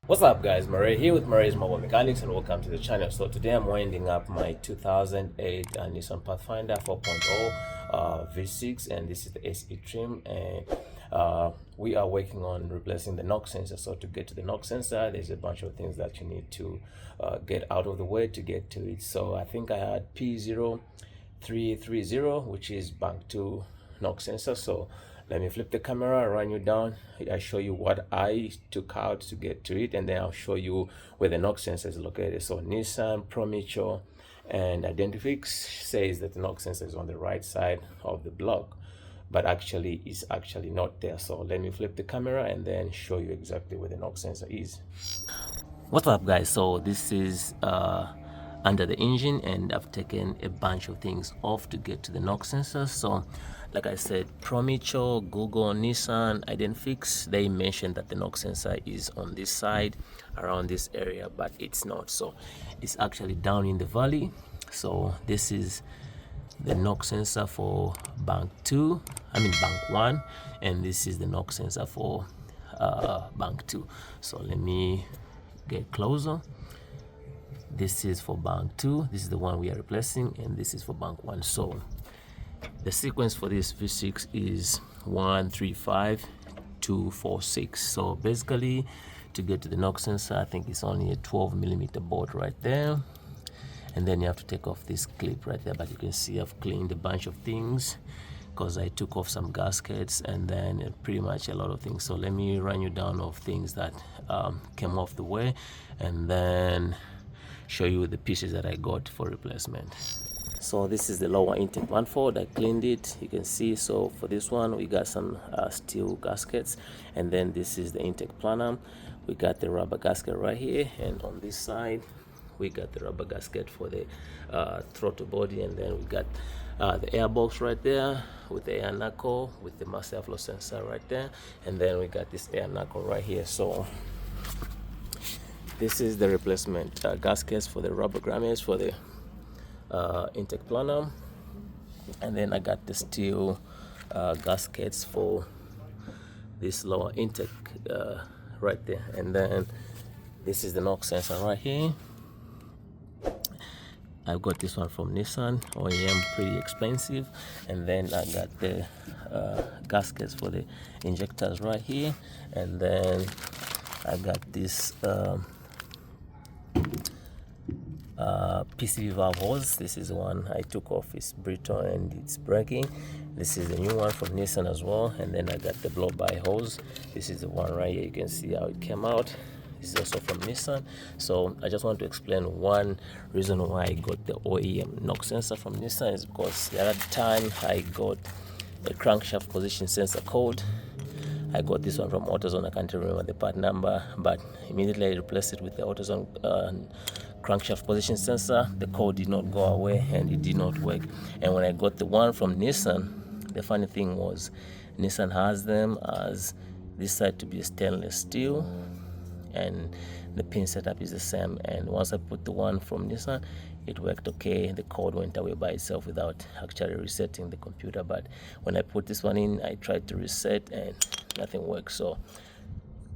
What's up guys, Murray here with Murray's Mobile Mechanics and welcome to the channel. So today I'm winding up my 2008 Nissan Pathfinder 4.0 V6 and this is the SE trim, and we are working on replacing the knock sensor. So to get to the knock sensor, there's a bunch of things that you need to get out of the way to get to it. So I think I had P0332, which is bank 2 knock sensor. So let me flip the camera, run you down. I show you what I took out to get to it, and then I'll show you where the knock sensor is located. So Nissan, Promicho, and Identifix says that the knock sensor is on the right side of the block, but actually it's actually not there. So let me flip the camera and then show you exactly where the knock sensor is. What's up guys, so this is under the engine, and I've taken a bunch of things off to get to the knock sensor. So like I said, Promicho, Google, Nissan, Identifix, they mentioned that the knock sensor is on this side around this area, but it's not. So it's actually down in the valley. So this is the knock sensor for bank 1, and this is the knock sensor for bank 2. So let me get closer. This is for bank 2, this is the one we are replacing, and this is for bank 1. So the sequence for this V6 is 1, 3, 5, 2, 4, 6. So basically, to get to the knock sensor, I think it's only a 12mm bolt right there, and then you have to take off this clip right there. But you can see I've cleaned a bunch of things because I took off some gaskets and then pretty much a lot of things. So let me run you down of things that came off the way, and then show you the pieces that I got for replacement. So this is the lower intake manifold. I cleaned it, you can see. So for this one we got some steel gaskets, and then this is the intake planner. We got the rubber gasket right here, and on this side we got the rubber gasket for the throttle body, and then we got the air box right there with the air knuckle with the mass airflow sensor right there, and then we got this air knuckle right here. So this is the replacement gaskets for the rubber grommets for the intake planner, and then I got the steel gaskets for this lower intake right there, and then this is the knock sensor right here. I've got this one from Nissan OEM, pretty expensive, and then I got the gaskets for the injectors right here, and then I got this PCV valve hose. This is the one I took off, it's brittle and it's breaking. This is the new one from Nissan as well, and then I got the blow by hose. This is the one right here, you can see how it came out. This is also from Nissan. So I just want to explain one reason why I got the OEM knock sensor from Nissan is because the other time I got a crankshaft position sensor code. I got this one from AutoZone, I can't remember the part number, but immediately I replaced it with the AutoZone crankshaft position sensor. The code did not go away and it did not work. And when I got the one from Nissan, the funny thing was Nissan has them as this side to be a stainless steel, and the pin setup is the same. And once I put the one from Nissan, it worked okay. The code went away by itself without actually resetting the computer. But when I put this one in, I tried to reset and nothing works. So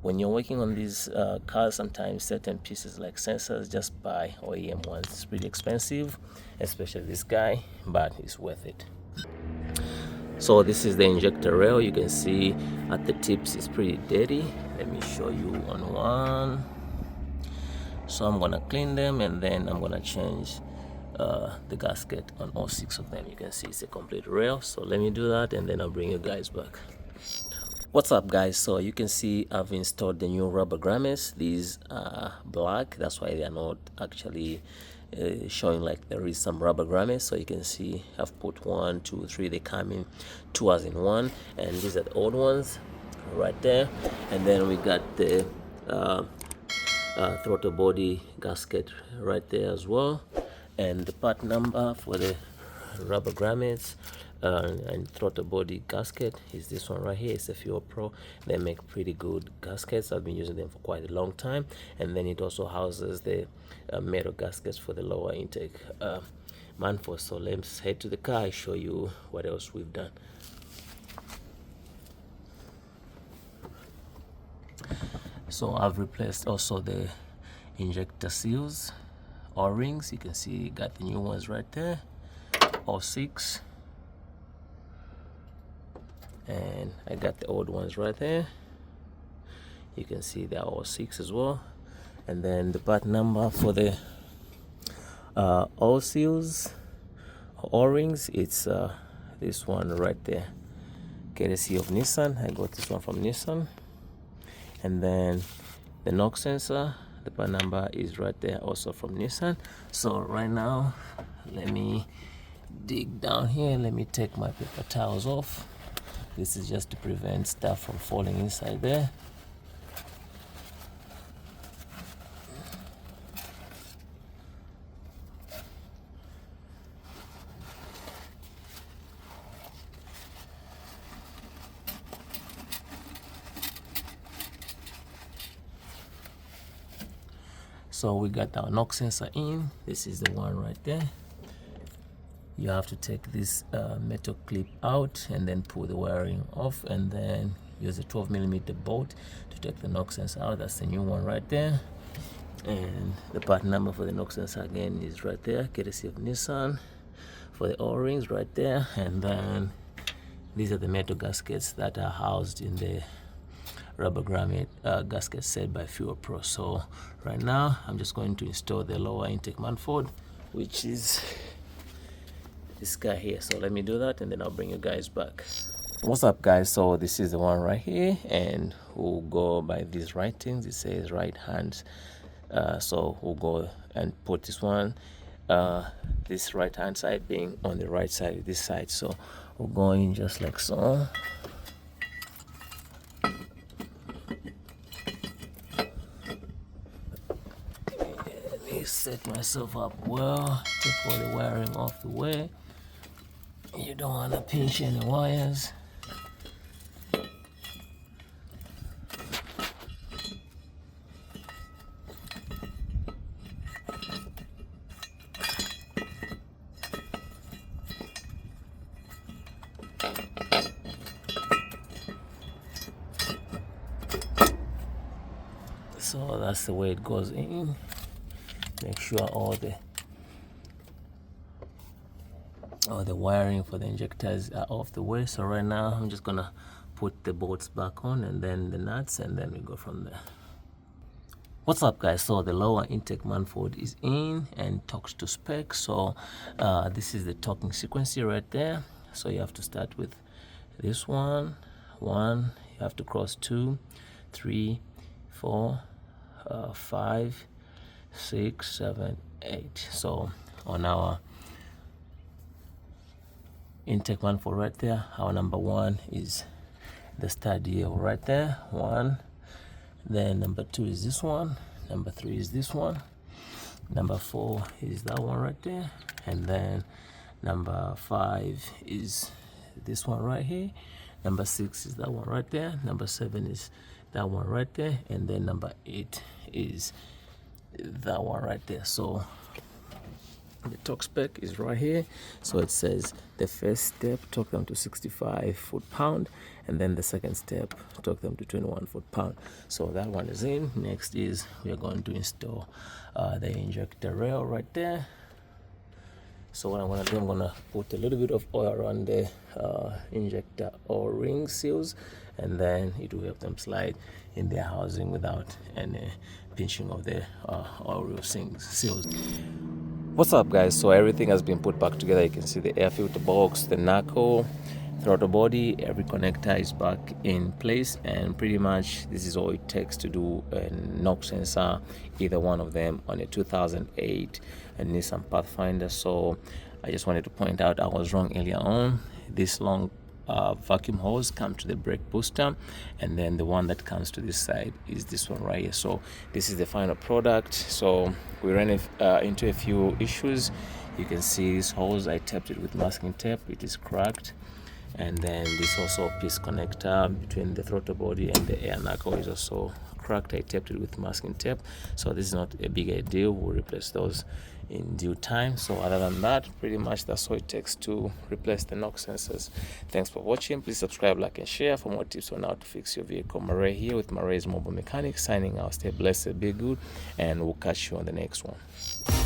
when you're working on these cars, sometimes certain pieces like sensors, just buy OEM ones. It's pretty expensive, especially this guy, but it's worth it. So this is the injector rail. You can see at the tips it's pretty dirty. Let me show you on one. So I'm gonna clean them, and then I'm gonna change the gasket on all 6 of them. You can see it's a complete rail. So let me do that, and then I'll bring you guys back. What's up guys, so you can see I've installed the new rubber grommets. These are black, that's why they are not actually showing like there is some rubber grommets. So you can see I've put 1, 2, 3, they come in 2 as in 1, and these are the old ones right there. And then we got the throttle body gasket right there as well, and the part number for the rubber grommets and throttle body gasket is this one right here. It's a Fuel Pro. They make pretty good gaskets. I've been using them for quite a long time. And then it also houses the metal gaskets for the lower intake manifold. So let's head to the car, I show you what else we've done. So I've replaced also the injector seals, O-rings. You can see got the new ones right there, all 6, and I got the old ones right there. You can see they're all 6 as well. And then the part number for the all seals, O-rings, it's this one right there, courtesy of Nissan. I got this one from Nissan. And then the knock sensor, the part number is right there, also from Nissan. So right now, let me dig down here. Let me take my paper towels off. This is just to prevent stuff from falling inside there. So we got our knock sensor in. This is the one right there. You have to take this metal clip out and then pull the wiring off, and then use a 12mm bolt to take the knock sensor out. That's the new one right there. And the part number for the knock sensor again is right there, courtesy of Nissan. For the O-rings right there. And then these are the metal gaskets that are housed in the rubber grommet gasket set by Fuel Pro. So right now I'm just going to install the lower intake manifold, which is this guy here. So let me do that and then I'll bring you guys back. What's up guys? So this is the one right here, and we'll go by these writings. It says right hand, so we'll go and put this one, this right hand side being on the right side of this side. So we'll go in just like so. Set myself up well, take all the wiring off the way. You don't want to pinch any wires. So that's the way it goes in. Make sure all the wiring for the injectors are off the way. So right now I'm just gonna put the bolts back on and then the nuts, and then we go from there. What's up guys? So the lower intake manifold is in and talks to spec. So this is the talking sequence right there. So you have to start with this one, you have to cross 2, 3, 4, 5, 6, 7, 8. So on our intake manifold right there, our number 1 is the start here right there, 1. Then number 2 is this one, number 3 is this one, number 4 is that one right there, and then number 5 is this one right here, number 6 is that one right there, number 7 is that one right there, and then number 8 is that one right there. So the torque spec is right here. So it says the first step, torque them to 65 foot-pound, and then the second step, torque them to 21 foot-pound. So that one is in. Next is we are going to install the injector rail right there. So what I'm going to do, I'm going to put a little bit of oil around the injector or ring seals, and then it will help them slide in their housing without any pinching of the oil seals. What's up guys? So everything has been put back together. You can see the air filter box, the knuckle, throttle body, every connector is back in place, and pretty much this is all it takes to do a knock sensor, either one of them, on a 2008 Nissan Pathfinder. So I just wanted to point out I was wrong earlier on. This long vacuum hose comes to the brake booster, and then the one that comes to this side is this one right here. So this is the final product. So we ran into a few issues. You can see this hose, I tapped it with masking tape, it is cracked, and then this also piece connector between the throttle body and the air knuckle is also cracked, I taped it with masking tape. So this is not a big deal. We'll replace those in due time. So other than that, pretty much that's what it takes to replace the knock sensors. Thanks for watching. Please subscribe, like, and share for more tips on how to fix your vehicle. Marais here with Marai's Mobile Mechanics, signing out. Stay blessed, be good, and we'll catch you on the next one.